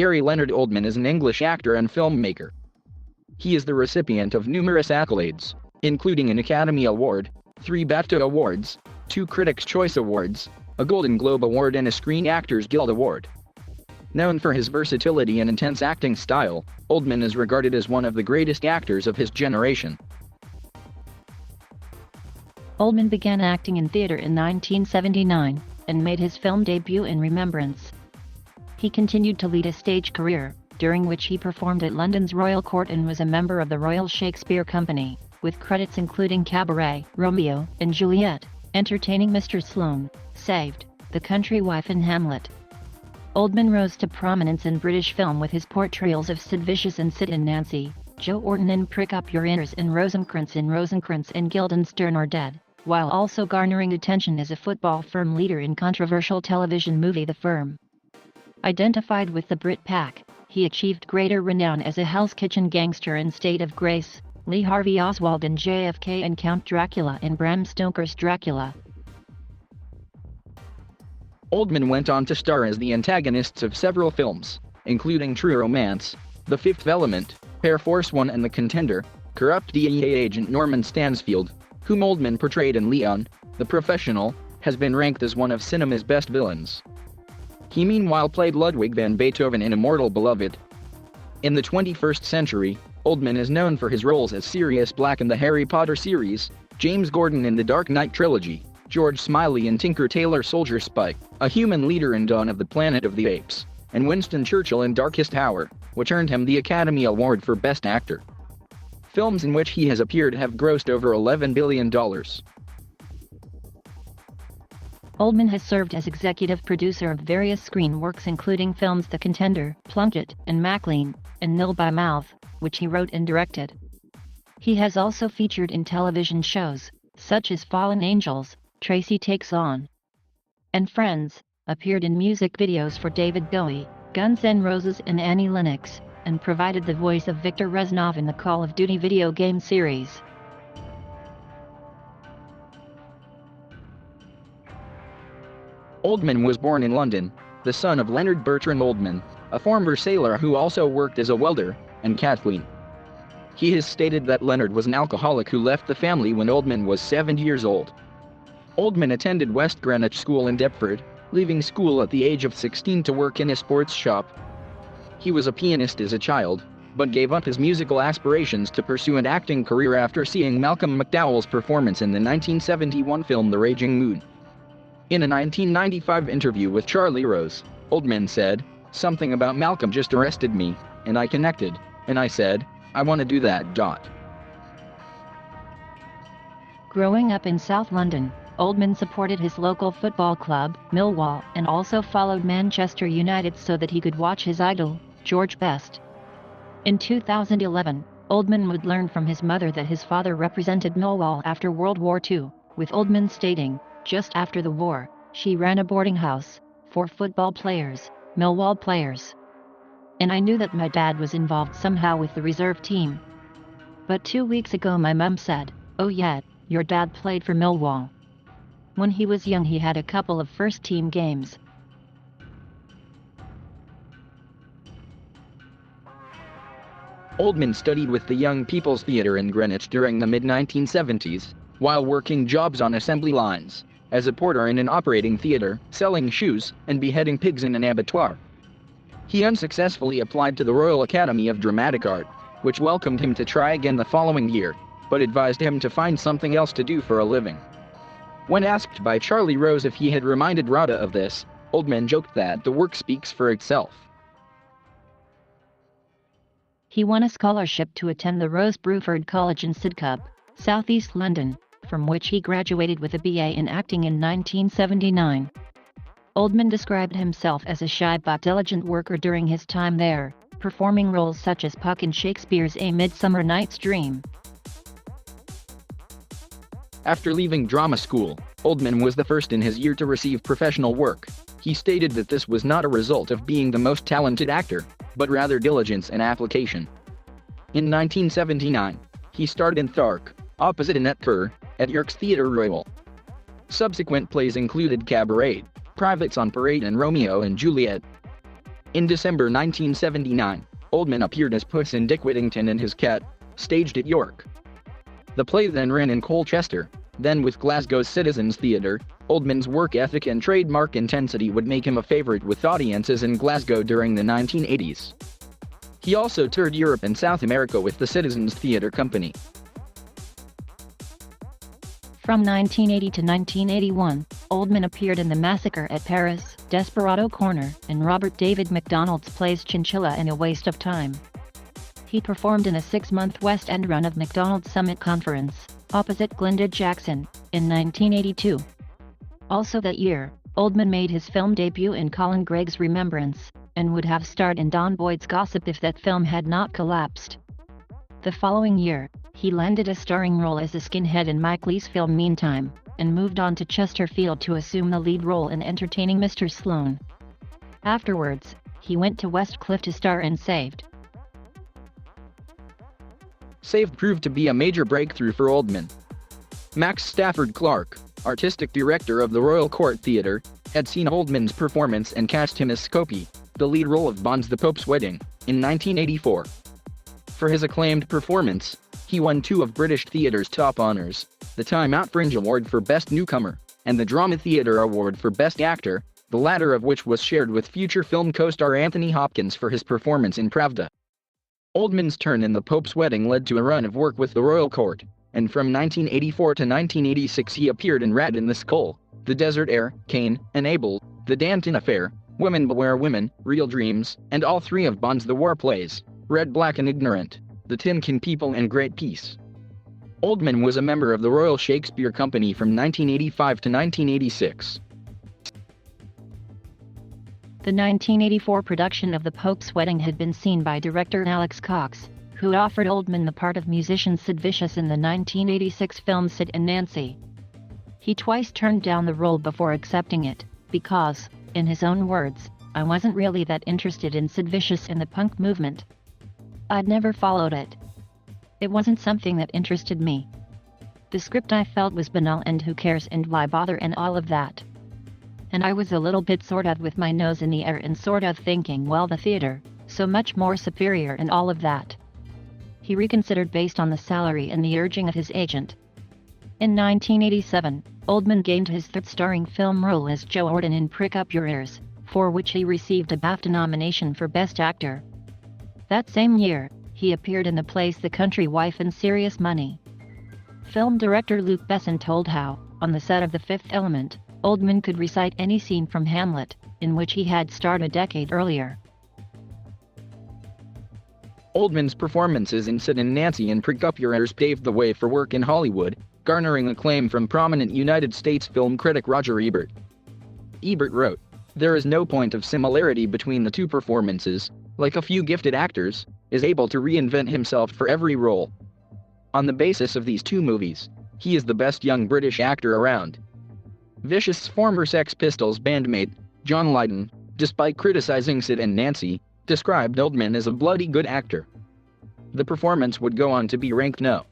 Gary Leonard Oldman is an English actor and filmmaker. He is the recipient of numerous accolades, including an Academy Award, 3 BAFTA Awards, 2 Critics' Choice Awards, a Golden Globe Award and a Screen Actors Guild Award. Known for his versatility and intense acting style, Oldman is regarded as one of the greatest actors of his generation. Oldman began acting in theater in 1979, and made his film debut in Remembrance. He continued to lead a stage career, during which he performed at London's Royal Court and was a member of the Royal Shakespeare Company, with credits including Cabaret, Romeo and Juliet, entertaining Mr. Sloane, Saved, The Country Wife and Hamlet. Oldman rose to prominence in British film with his portrayals of Sid Vicious in Sid and Nancy, Joe Orton in Prick Up Your Ears and Rosencrantz and Guildenstern Are Dead, while also garnering attention as a football firm leader in controversial television movie The Firm. Identified with the Brit Pack, he achieved greater renown as a Hell's Kitchen gangster in State of Grace, Lee Harvey Oswald in JFK and Count Dracula in Bram Stoker's Dracula. Oldman went on to star as the antagonists of several films, including True Romance, The Fifth Element, Air Force One and The Contender, corrupt DEA agent Norman Stansfield, whom Oldman portrayed in Leon, The Professional, has been ranked as one of cinema's best villains. He meanwhile played Ludwig van Beethoven in Immortal Beloved. In the 21st century, Oldman is known for his roles as Sirius Black in the Harry Potter series, James Gordon in the Dark Knight trilogy, George Smiley in Tinker Tailor Soldier Spy, a human leader in Dawn of the Planet of the Apes, and Winston Churchill in Darkest Hour, which earned him the Academy Award for Best Actor. Films in which he has appeared have grossed over $11 billion. Oldman has served as executive producer of various screen works including films The Contender, Plunkett, and Maclean, and Nil by Mouth, which he wrote and directed. He has also featured in television shows, such as Fallen Angels, Tracy Takes On, and Friends, appeared in music videos for David Bowie, Guns N' Roses and Annie Lennox, and provided the voice of Viktor Reznov in the Call of Duty video game series. Oldman was born in London, the son of Leonard Bertram Oldman, a former sailor who also worked as a welder, and Kathleen. He has stated that Leonard was an alcoholic who left the family when Oldman was 7 years old. Oldman attended West Greenwich School in Deptford, leaving school at the age of 16 to work in a sports shop. He was a pianist as a child, but gave up his musical aspirations to pursue an acting career after seeing Malcolm McDowell's performance in the 1971 film The Raging Moon. In a 1995 interview with Charlie Rose, Oldman said, "Something about Malcolm just arrested me, and I connected, and I said, I want to do that. Growing up in South London, Oldman supported his local football club, Millwall, and also followed Manchester United so that he could watch his idol, George Best. In 2011, Oldman would learn from his mother that his father represented Millwall after World War II, with Oldman stating, "Just after the war, she ran a boarding house for football players, Millwall players. And I knew that my dad was involved somehow with the reserve team. But 2 weeks ago my mum said, 'Oh yeah, your dad played for Millwall.' When he was young he had a couple of first-team games." Oldman studied with the Young People's Theatre in Greenwich during the mid-1970s, while working jobs on assembly lines, as a porter in an operating theatre, selling shoes, and beheading pigs in an abattoir. He unsuccessfully applied to the Royal Academy of Dramatic Art, which welcomed him to try again the following year, but advised him to find something else to do for a living. When asked by Charlie Rose if he had reminded Radha of this, Oldman joked that the work speaks for itself. He won a scholarship to attend the Rose Bruford College in Sidcup, southeast London, from which he graduated with a BA in acting in 1979. Oldman described himself as a shy but diligent worker during his time there, performing roles such as Puck in Shakespeare's A Midsummer Night's Dream. After leaving drama school, Oldman was the first in his year to receive professional work. He stated that this was not a result of being the most talented actor, but rather diligence and application. In 1979, he starred in Thark, opposite Annette Kerr, at York's Theatre Royal. Subsequent plays included Cabaret, Privates on Parade and Romeo and Juliet. In December 1979, Oldman appeared as Puss in Dick Whittington and his cat, staged at York. The play then ran in Colchester. Then with Glasgow's Citizens Theatre, Oldman's work ethic and trademark intensity would make him a favorite with audiences in Glasgow during the 1980s. He also toured Europe and South America with the Citizens Theatre Company. From 1980 to 1981, Oldman appeared in The Massacre at Paris, Desperado Corner, and Robert David MacDonald's plays Chinchilla and A Waste of Time. He performed in a 6-month West End run of MacDonald's Summit Conference, opposite Glenda Jackson, in 1982. Also that year, Oldman made his film debut in Colin Gregg's Remembrance, and would have starred in Don Boyd's Gossip if that film had not collapsed. The following year, he landed a starring role as a skinhead in Mike Leigh's film Meantime, and moved on to Chesterfield to assume the lead role in entertaining Mr. Sloane. Afterwards, he went to Westcliff to star in Saved. Saved proved to be a major breakthrough for Oldman. Max Stafford Clark, artistic director of the Royal Court Theatre, had seen Oldman's performance and cast him as Scopie, the lead role of Bond's The Pope's Wedding, in 1984. For his acclaimed performance, he won 2 of British theatre's top honours, the Time Out Fringe Award for Best Newcomer, and the Drama Theatre Award for Best Actor, the latter of which was shared with future film co-star Anthony Hopkins for his performance in Pravda. Oldman's turn in The Pope's Wedding led to a run of work with the Royal Court, and from 1984 to 1986 he appeared in Rat in the Skull, The Desert Heir, Cain and Abel, The Danton Affair, Women Beware Women, Real Dreams, and all 3 of Bond's The War plays, Red, Black and Ignorant, The Tin Can People and Great Peace. Oldman was a member of the Royal Shakespeare Company from 1985 to 1986. The 1984 production of The Pope's Wedding had been seen by director Alex Cox, who offered Oldman the part of musician Sid Vicious in the 1986 film Sid and Nancy. He twice turned down the role before accepting it, because, in his own words, "I wasn't really that interested in Sid Vicious and the punk movement. I'd never followed it. It wasn't something that interested me. The script I felt was banal and who cares and why bother and all of that. And I was a little bit sort of with my nose in the air and sort of thinking, well, the theater, so much more superior and all of that." He reconsidered based on the salary and the urging of his agent. In 1987, Oldman gained his 3rd starring film role as Joe Orden in Prick Up Your Ears, for which he received a BAFTA nomination for Best Actor. That same year, he appeared in the plays The Country Wife and Serious Money. Film director Luc Besson told how, on the set of The Fifth Element, Oldman could recite any scene from Hamlet, in which he had starred a decade earlier. Oldman's performances in Sid and Nancy and Prick Up Your Ears paved the way for work in Hollywood, garnering acclaim from prominent United States film critic Roger Ebert. Ebert wrote, "There is no point of similarity between the 2 performances, like a few gifted actors, is able to reinvent himself for every role. On the basis of these 2 movies, he is the best young British actor around." Vicious's former Sex Pistols bandmate, John Lydon, despite criticizing Sid and Nancy, described Oldman as a bloody good actor. The performance would go on to be ranked No.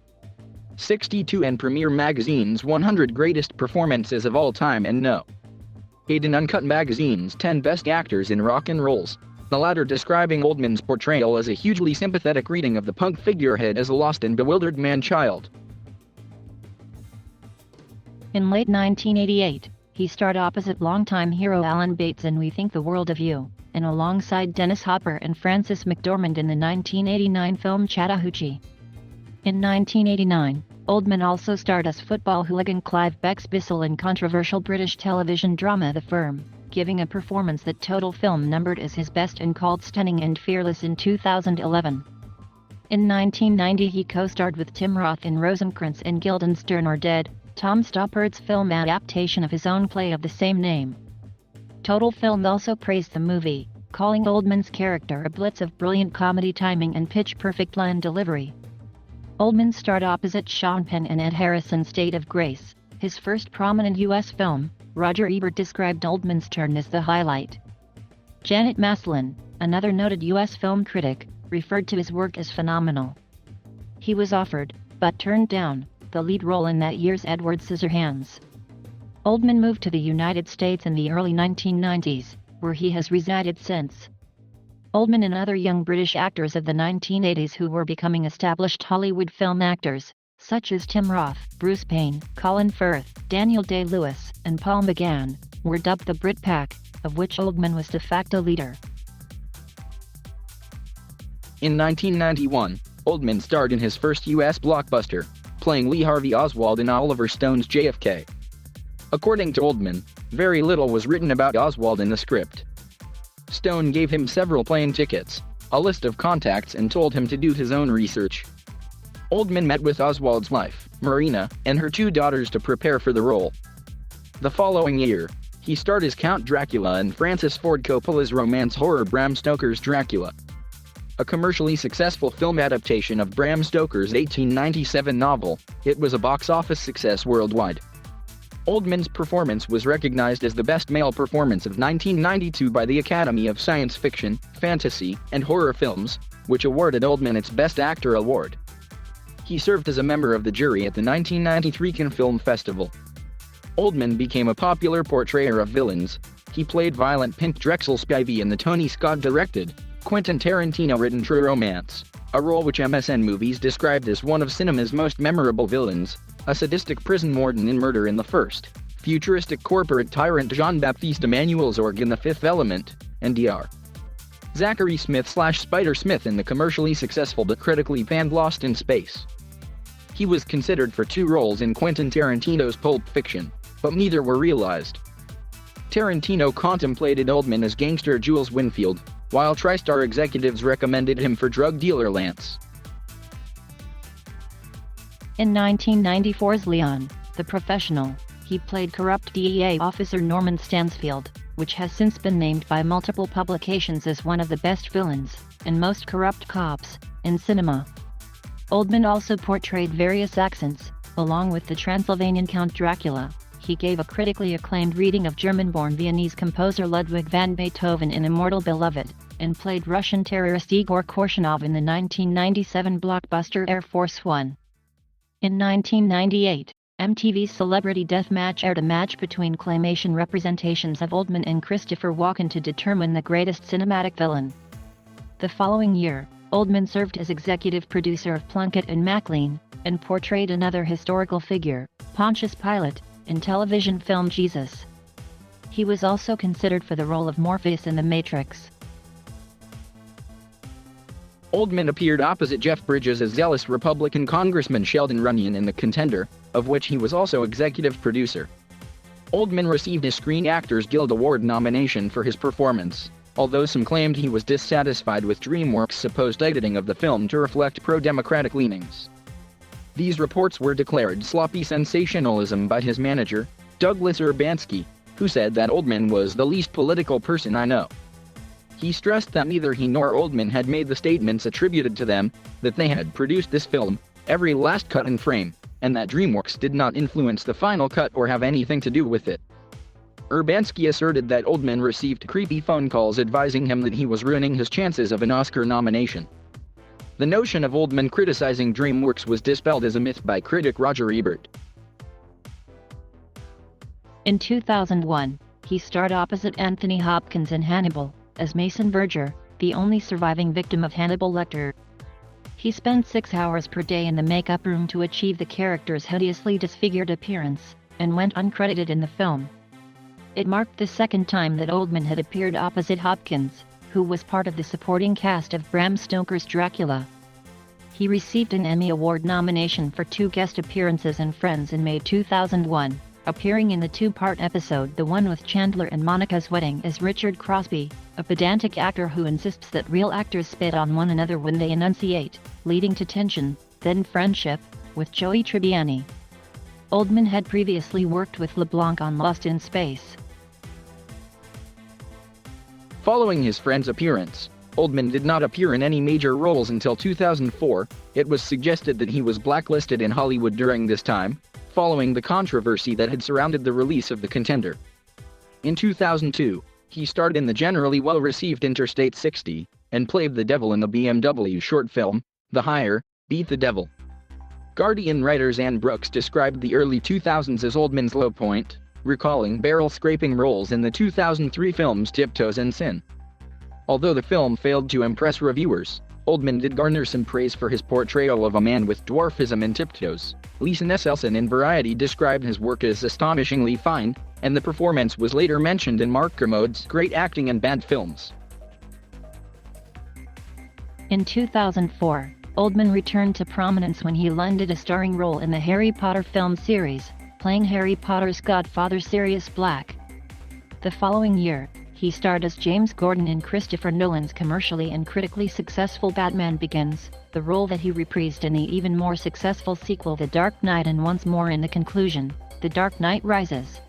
62 in Premiere Magazine's 100 Greatest Performances of All Time and No. 8 in Uncut Magazine's 10 Best Actors in Rock and Rolls, the latter describing Oldman's portrayal as a hugely sympathetic reading of the punk figurehead as a lost and bewildered man-child. In late 1988, he starred opposite longtime hero Alan Bates in We Think the World of You, and alongside Dennis Hopper and Frances McDormand in the 1989 film Chattahoochee. In 1989, Oldman also starred as football hooligan Clive Bex-Bissell in controversial British television drama The Firm, giving a performance that Total Film numbered as his best and called stunning and fearless in 2011. In 1990 he co-starred with Tim Roth in Rosencrantz and Guildenstern Are Dead, Tom Stoppard's film adaptation of his own play of the same name. Total Film also praised the movie, calling Oldman's character a blitz of brilliant comedy timing and pitch-perfect line delivery. Oldman starred opposite Sean Penn and Ed Harris in State of Grace, his first prominent U.S. film. Roger Ebert described Oldman's turn as the highlight. Janet Maslin, another noted U.S. film critic, referred to his work as phenomenal. He was offered, but turned down, the lead role in that year's Edward Scissorhands. Oldman moved to the United States in the early 1990s, where he has resided since. Oldman and other young British actors of the 1980s who were becoming established Hollywood film actors, such as Tim Roth, Bruce Payne, Colin Firth, Daniel Day-Lewis, and Paul McGann, were dubbed the Brit Pack, of which Oldman was de facto leader. In 1991, Oldman starred in his first U.S. blockbuster, playing Lee Harvey Oswald in Oliver Stone's JFK. According to Oldman, very little was written about Oswald in the script. Stone gave him several plane tickets, a list of contacts, and told him to do his own research. Oldman met with Oswald's wife, Marina, and her 2 daughters to prepare for the role. The following year, he starred as Count Dracula in Francis Ford Coppola's romance horror Bram Stoker's Dracula. A commercially successful film adaptation of Bram Stoker's 1897 novel, it was a box office success worldwide. Oldman's performance was recognized as the best male performance of 1992 by the Academy of Science Fiction, Fantasy, and Horror Films, which awarded Oldman its Best Actor award. He served as a member of the jury at the 1993 Cannes Film Festival. Oldman became a popular portrayer of villains. He played violent Pink Drexel Spivey in the Tony Scott-directed, Quentin Tarantino-written True Romance, a role which MSN Movies described as one of cinema's most memorable villains, a sadistic prison warden in Murder in the First, futuristic corporate tyrant Jean-Baptiste Emmanuel Zorg in The Fifth Element, and Dr. Zachary Smith/Spider Smith in the commercially successful but critically panned Lost in Space. He was considered for 2 roles in Quentin Tarantino's Pulp Fiction, but neither were realized. Tarantino contemplated Oldman as gangster Jules Winfield, while TriStar executives recommended him for drug dealer Lance. In 1994's Leon, the Professional, he played corrupt DEA officer Norman Stansfield, which has since been named by multiple publications as one of the best villains, and most corrupt cops, in cinema. Oldman also portrayed various accents, along with the Transylvanian Count Dracula. He gave a critically acclaimed reading of German-born Viennese composer Ludwig van Beethoven in Immortal Beloved, and played Russian terrorist Igor Korshunov in the 1997 blockbuster Air Force One. In 1998, MTV's Celebrity Deathmatch aired a match between claymation representations of Oldman and Christopher Walken to determine the greatest cinematic villain. The following year, Oldman served as executive producer of Plunkett and Maclean, and portrayed another historical figure, Pontius Pilate, in television film Jesus. He was also considered for the role of Morpheus in The Matrix. Oldman appeared opposite Jeff Bridges as zealous Republican Congressman Sheldon Runyon in The Contender, of which he was also executive producer. Oldman received a Screen Actors Guild Award nomination for his performance, although some claimed he was dissatisfied with DreamWorks' supposed editing of the film to reflect pro-democratic leanings. These reports were declared sloppy sensationalism by his manager, Douglas Urbanski, who said that Oldman was the least political person I know. He stressed that neither he nor Oldman had made the statements attributed to them, that they had produced this film, every last cut and frame, and that DreamWorks did not influence the final cut or have anything to do with it. Urbanski asserted that Oldman received creepy phone calls advising him that he was ruining his chances of an Oscar nomination. The notion of Oldman criticizing DreamWorks was dispelled as a myth by critic Roger Ebert. In 2001, he starred opposite Anthony Hopkins in Hannibal, as Mason Verger, the only surviving victim of Hannibal Lecter. He spent 6 hours per day in the makeup room to achieve the character's hideously disfigured appearance, and went uncredited in the film. It marked the second time that Oldman had appeared opposite Hopkins, who was part of the supporting cast of Bram Stoker's Dracula. He received an Emmy Award nomination for 2 guest appearances in Friends in May 2001, appearing in the 2-part episode The One with Chandler and Monica's Wedding as Richard Crosby, a pedantic actor who insists that real actors spit on one another when they enunciate, leading to tension, then friendship, with Joey Tribbiani. Oldman had previously worked with LeBlanc on Lost in Space. Following his Friends appearance, Oldman did not appear in any major roles until 2004. It was suggested that he was blacklisted in Hollywood during this time, following the controversy that had surrounded the release of The Contender. In 2002, he starred in the generally well-received Interstate 60, and played the devil in the BMW short film, The Hire, Beat the Devil. Guardian writer Ann Brooks described the early 2000s as Oldman's low point, recalling barrel-scraping roles in the 2003 films Tiptoes and Sin. Although the film failed to impress reviewers, Oldman did garner some praise for his portrayal of a man with dwarfism and tiptoes. Lisa Nesselson in Variety described his work as astonishingly fine, and the performance was later mentioned in Mark Kermode's Great Acting in Bad Films. In 2004, Oldman returned to prominence when he landed a starring role in the Harry Potter film series, playing Harry Potter's godfather Sirius Black. The following year, he starred as James Gordon in Christopher Nolan's commercially and critically successful Batman Begins, the role that he reprised in the even more successful sequel The Dark Knight and once more in the conclusion, The Dark Knight Rises.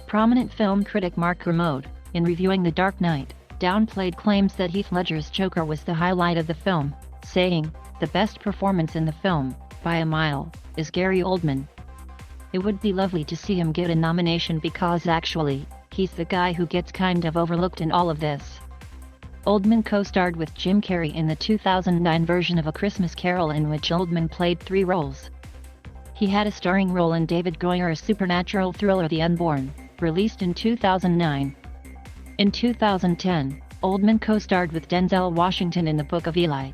Prominent film critic Mark Kermode, in reviewing The Dark Knight, downplayed claims that Heath Ledger's Joker was the highlight of the film, saying, "The best performance in the film, by a mile, is Gary Oldman. It would be lovely to see him get a nomination because actually, he's the guy who gets kind of overlooked in all of this." Oldman co-starred with Jim Carrey in the 2009 version of A Christmas Carol in which Oldman played 3 roles. He had a starring role in David Goyer's supernatural thriller The Unborn, released in 2009. In 2010, Oldman co-starred with Denzel Washington in The Book of Eli.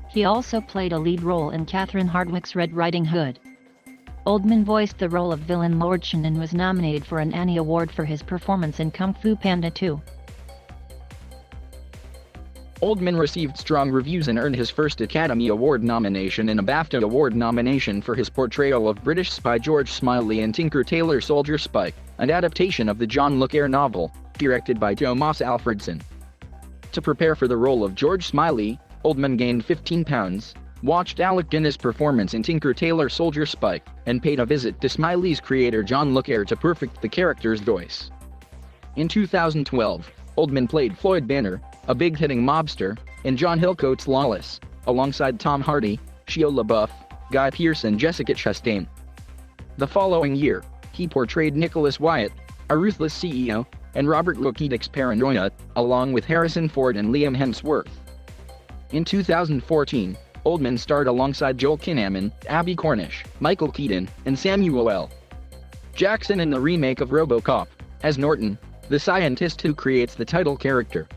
He also played a lead role in Catherine Hardwicke's Red Riding Hood. Oldman voiced the role of villain Lord Shen and was nominated for an Annie Award for his performance in Kung Fu Panda 2. Oldman received strong reviews and earned his first Academy Award nomination and a BAFTA Award nomination for his portrayal of British spy George Smiley in Tinker Tailor Soldier Spy, an adaptation of the John le Carré novel, directed by Tomas Alfredson. To prepare for the role of George Smiley, Oldman gained 15 pounds, watched Alec Guinness' performance in Tinker Tailor Soldier Spy, and paid a visit to Smiley's creator John le Carré to perfect the character's voice. In 2012, Oldman played Floyd Banner, a big-hitting mobster, in John Hillcoat's Lawless, alongside Tom Hardy, Shia LaBeouf, Guy Pearce and Jessica Chastain. The following year, he portrayed Nicholas Wyatt, a ruthless CEO, and Robert Lukidik's Paranoia, along with Harrison Ford and Liam Hemsworth. In 2014, Oldman starred alongside Joel Kinnaman, Abby Cornish, Michael Keaton, and Samuel L. Jackson in the remake of RoboCop, as Norton, the scientist who creates the title character.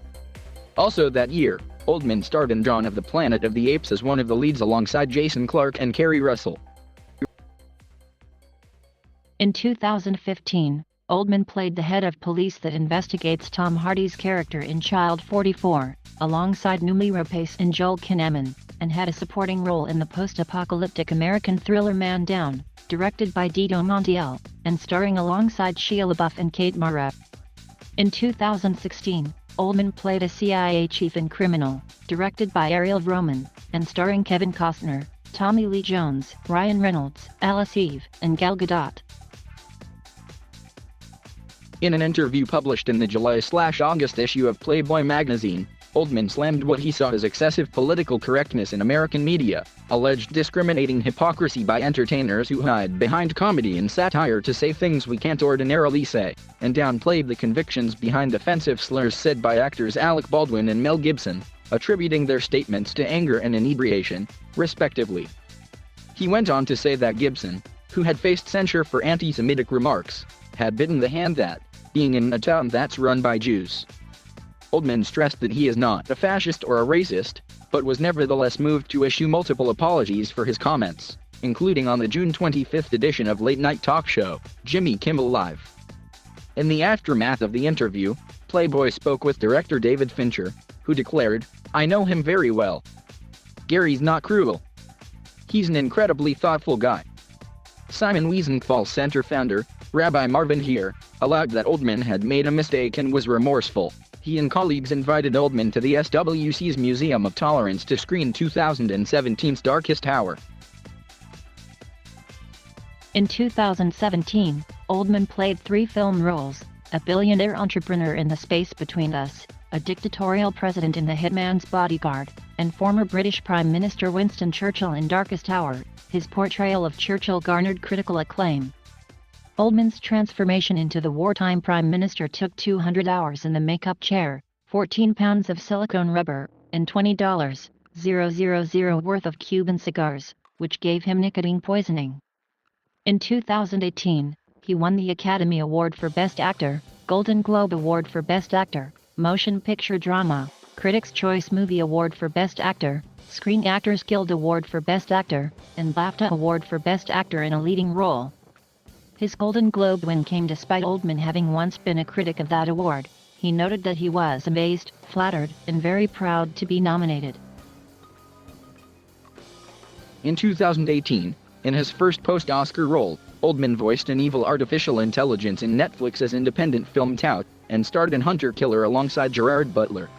Also that year, Oldman starred in Dawn of the Planet of the Apes as one of the leads alongside Jason Clarke and Kerry Russell. In 2015, Oldman played the head of police that investigates Tom Hardy's character in Child 44, alongside Noomi Rapace and Joel Kinnaman, and had a supporting role in the post-apocalyptic American thriller Man Down, directed by Dido Montiel, and starring alongside Shia LaBeouf and Kate Mara. In 2016, Oldman played a CIA chief in Criminal, directed by Ariel Roman, and starring Kevin Costner, Tommy Lee Jones, Ryan Reynolds, Alice Eve, and Gal Gadot. In an interview published in the July/August issue of Playboy magazine, Oldman slammed what he saw as excessive political correctness in American media, alleged discriminating hypocrisy by entertainers who hide behind comedy and satire to say things we can't ordinarily say, and downplayed the convictions behind offensive slurs said by actors Alec Baldwin and Mel Gibson, attributing their statements to anger and inebriation, respectively. He went on to say that Gibson, who had faced censure for anti-Semitic remarks, had bitten the hand that, being in a town that's run by Jews. Oldman stressed that he is not a fascist or a racist, but was nevertheless moved to issue multiple apologies for his comments, including on the June 25 edition of late-night talk show, Jimmy Kimmel Live. In the aftermath of the interview, Playboy spoke with director David Fincher, who declared, "I know him very well. Gary's not cruel. He's an incredibly thoughtful guy." Simon Wiesenthal Center founder, Rabbi Marvin Heer, allowed that Oldman had made a mistake and was remorseful. He and colleagues invited Oldman to the SWC's Museum of Tolerance to screen 2017's Darkest Hour. In 2017, Oldman played 3 film roles: a billionaire entrepreneur in The Space Between Us, a dictatorial president in The Hitman's Bodyguard, and former British Prime Minister Winston Churchill in Darkest Hour. His portrayal of Churchill garnered critical acclaim. Oldman's transformation into the wartime prime minister took 200 hours in the makeup chair, 14 pounds of silicone rubber, and $20,000 worth of Cuban cigars, which gave him nicotine poisoning. In 2018, he won the Academy Award for Best Actor, Golden Globe Award for Best Actor, Motion Picture Drama, Critics' Choice Movie Award for Best Actor, Screen Actors Guild Award for Best Actor, and BAFTA Award for Best Actor in a Leading Role. His Golden Globe win came despite Oldman having once been a critic of that award. He noted that he was amazed, flattered, and very proud to be nominated. In 2018, in his first post-Oscar role, Oldman voiced an evil artificial intelligence in Netflix's independent film Tout, and starred in Hunter Killer alongside Gerard Butler.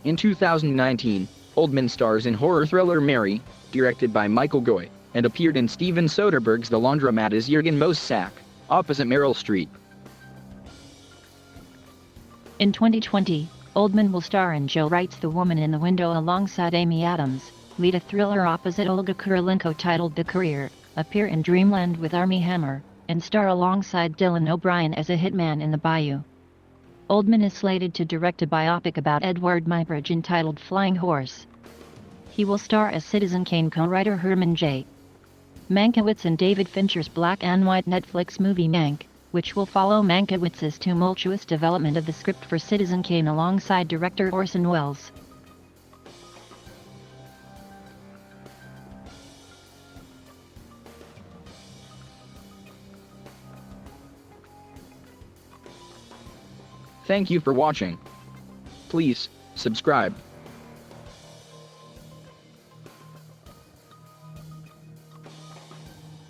In 2019, Oldman stars in horror thriller Mary, directed by Michael Goy, and appeared in Steven Soderbergh's The Laundromat as Jürgen Mossack, opposite Meryl Streep. In 2020, Oldman will star in Joe Wright's The Woman in the Window alongside Amy Adams, lead a thriller opposite Olga Kurylenko titled The Career, appear in Dreamland with Armie Hammer, and star alongside Dylan O'Brien as a hitman in The Bayou. Oldman is slated to direct a biopic about Edward Muybridge entitled Flying Horse. He will star as Citizen Kane co-writer Herman J. Mankiewicz in David Fincher's black and white Netflix movie Mank, which will follow Mankiewicz's tumultuous development of the script for Citizen Kane alongside director Orson Welles. Thank you for watching. Please subscribe.